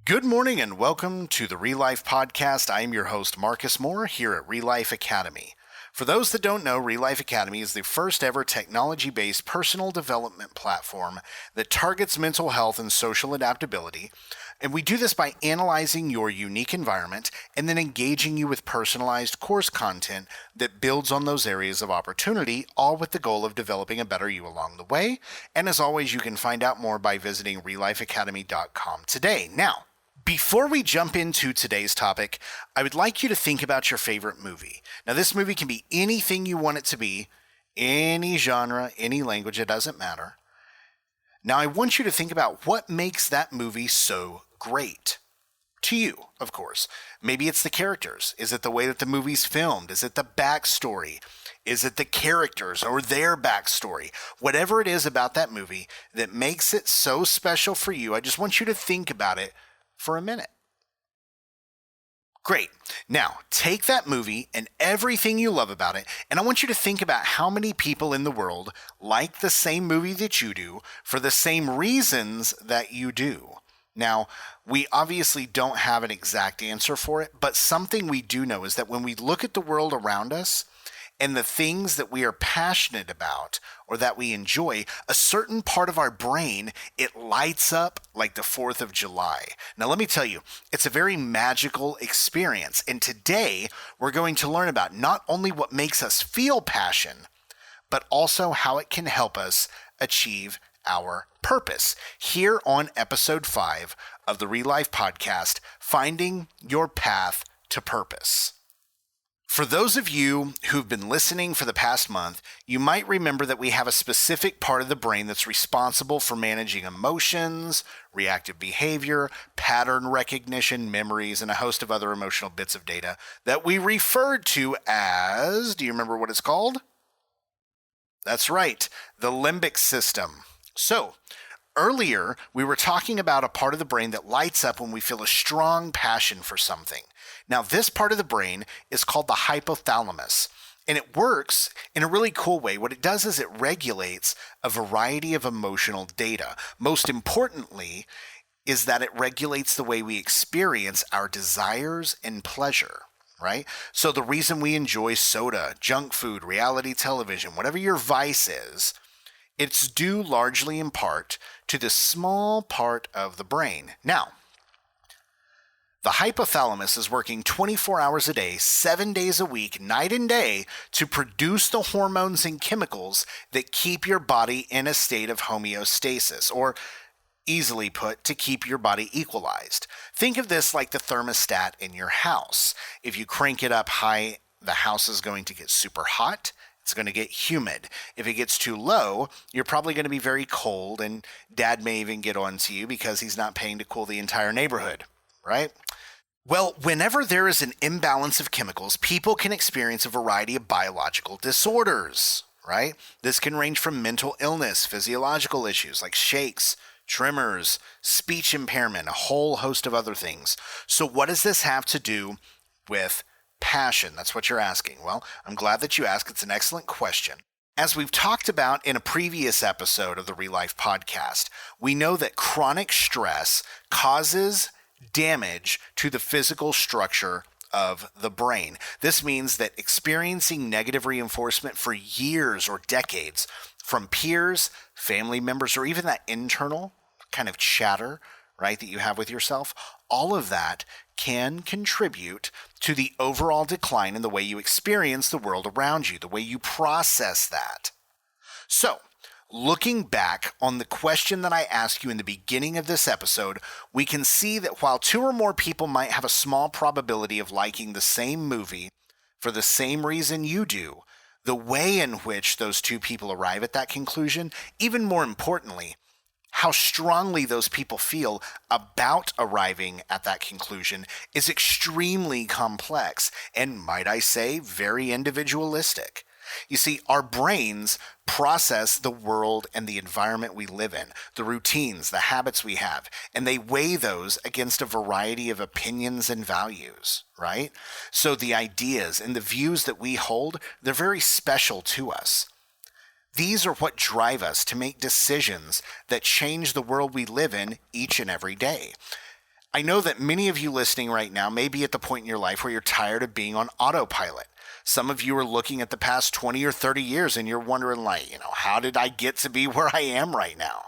Good morning and welcome to the Real Life Podcast. I am your host, Marcus Moore, here at Real Life Academy. For those that don't know, Real Life Academy is the first ever technology-based personal development platform that targets mental health and social adaptability. And we do this by analyzing your unique environment and then engaging you with personalized course content that builds on those areas of opportunity, all with the goal of developing a better you along the way. And as always, you can find out more by visiting reallifeacademy.com today. Now, before we jump into today's topic, I would like you to think about your favorite movie. Now, this movie can be anything you want it to be, any genre, any language, it doesn't matter. Now, I want you to think about what makes that movie so great. To you, of course. Maybe it's the characters. Is it the way that the movie's filmed? Is it the backstory? Is it the characters or their backstory? Whatever it is about that movie that makes it so special for you, I just want you to think about it for a minute. Great. Now, take that movie and everything you love about it, and I want you to think about how many people in the world like the same movie that you do for the same reasons that you do. Now, we obviously don't have an exact answer for it, but something we do know is that when we look at the world around us and the things that we are passionate about or that we enjoy, a certain part of our brain, it lights up like the 4th of July. Now, let me tell you, it's a very magical experience. And today, we're going to learn about not only what makes us feel passion, but also how it can help us achieve our purpose. Here on episode 5 of the Real Life Podcast, Finding Your Path to Purpose. For those of you who've been listening for the past month, you might remember that we have a specific part of the brain that's responsible for managing emotions, reactive behavior, pattern recognition, memories, and a host of other emotional bits of data that we referred to as, do you remember what it's called? That's right, the limbic system. So, earlier, we were talking about a part of the brain that lights up when we feel a strong passion for something. Now, this part of the brain is called the hypothalamus, and it works in a really cool way. What it does is it regulates a variety of emotional data. Most importantly, is that it regulates the way we experience our desires and pleasure, right? So the reason we enjoy soda, junk food, reality television, whatever your vice is, it's due largely in part to this small part of the brain. Now, the hypothalamus is working 24 hours a day, 7 days a week, night and day, to produce the hormones and chemicals that keep your body in a state of homeostasis, or easily put, to keep your body equalized. Think of this like the thermostat in your house. If you crank it up high, the house is going to get super hot. It's going to get humid. If it gets too low, you're probably going to be very cold, and dad may even get on to you because he's not paying to cool the entire neighborhood, right? Well, whenever there is an imbalance of chemicals, people can experience a variety of biological disorders, right? This can range from mental illness, physiological issues like shakes, tremors, speech impairment, a whole host of other things. So what does this have to do with passion? That's what you're asking. Well, I'm glad that you asked. It's an excellent question. As we've talked about in a previous episode of the Real Life Podcast, we know that chronic stress causes damage to the physical structure of the brain. This means that experiencing negative reinforcement for years or decades from peers, family members, or even that internal kind of chatter, right, that you have with yourself, all of that can contribute to the overall decline in the way you experience the world around you, the way you process that. So, looking back on the question that I asked you in the beginning of this episode, we can see that while 2 or more people might have a small probability of liking the same movie for the same reason you do, the way in which those 2 people arrive at that conclusion, even more importantly, how strongly those people feel about arriving at that conclusion, is extremely complex and, might I say, very individualistic. You see, our brains process the world and the environment we live in, the routines, the habits we have, and they weigh those against a variety of opinions and values, right? So the ideas and the views that we hold, they're very special to us. These are what drive us to make decisions that change the world we live in each and every day. I know that many of you listening right now may be at the point in your life where you're tired of being on autopilot. Some of you are looking at the past 20 or 30 years and you're wondering, like, how did I get to be where I am right now?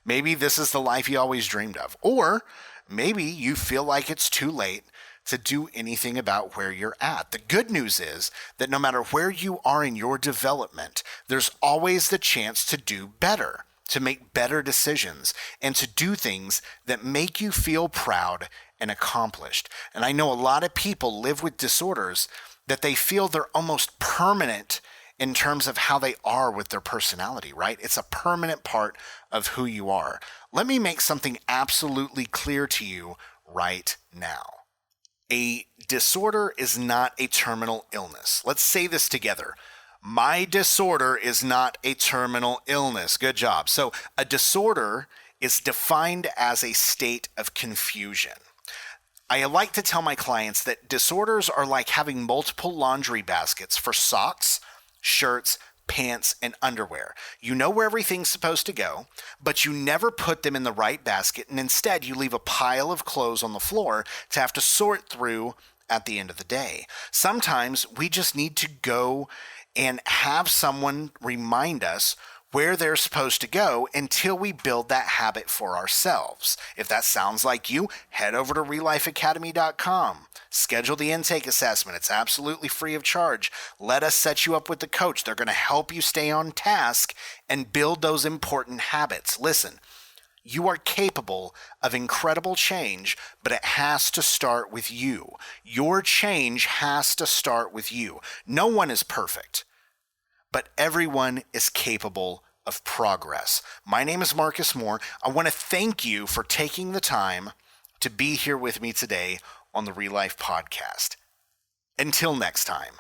Maybe this is the life you always dreamed of. Or maybe you feel like it's too late to do anything about where you're at. The good news is that no matter where you are in your development, there's always the chance to do better, to make better decisions, and to do things that make you feel proud and accomplished. And I know a lot of people live with disorders that they feel they're almost permanent in terms of how they are with their personality, right? It's a permanent part of who you are. Let me make something absolutely clear to you right now. A disorder is not a terminal illness. Let's say this together. My disorder is not a terminal illness. Good job. So a disorder is defined as a state of confusion. I like to tell my clients that disorders are like having multiple laundry baskets for socks, shirts, pants, and underwear. You know where everything's supposed to go, but you never put them in the right basket, and instead you leave a pile of clothes on the floor to have to sort through at the end of the day. Sometimes we just need to go and have someone remind us where they're supposed to go until we build that habit for ourselves. If that sounds like you, head over to RealLifeAcademy.com. Schedule the intake assessment. It's absolutely free of charge. Let us set you up with the coach. They're going to help you stay on task and build those important habits. Listen, you are capable of incredible change, but it has to start with you. Your change has to start with you. No one is perfect, but everyone is capable of progress. My name is Marcus Moore. I want to thank you for taking the time to be here with me today on the Real Life Podcast. Until next time.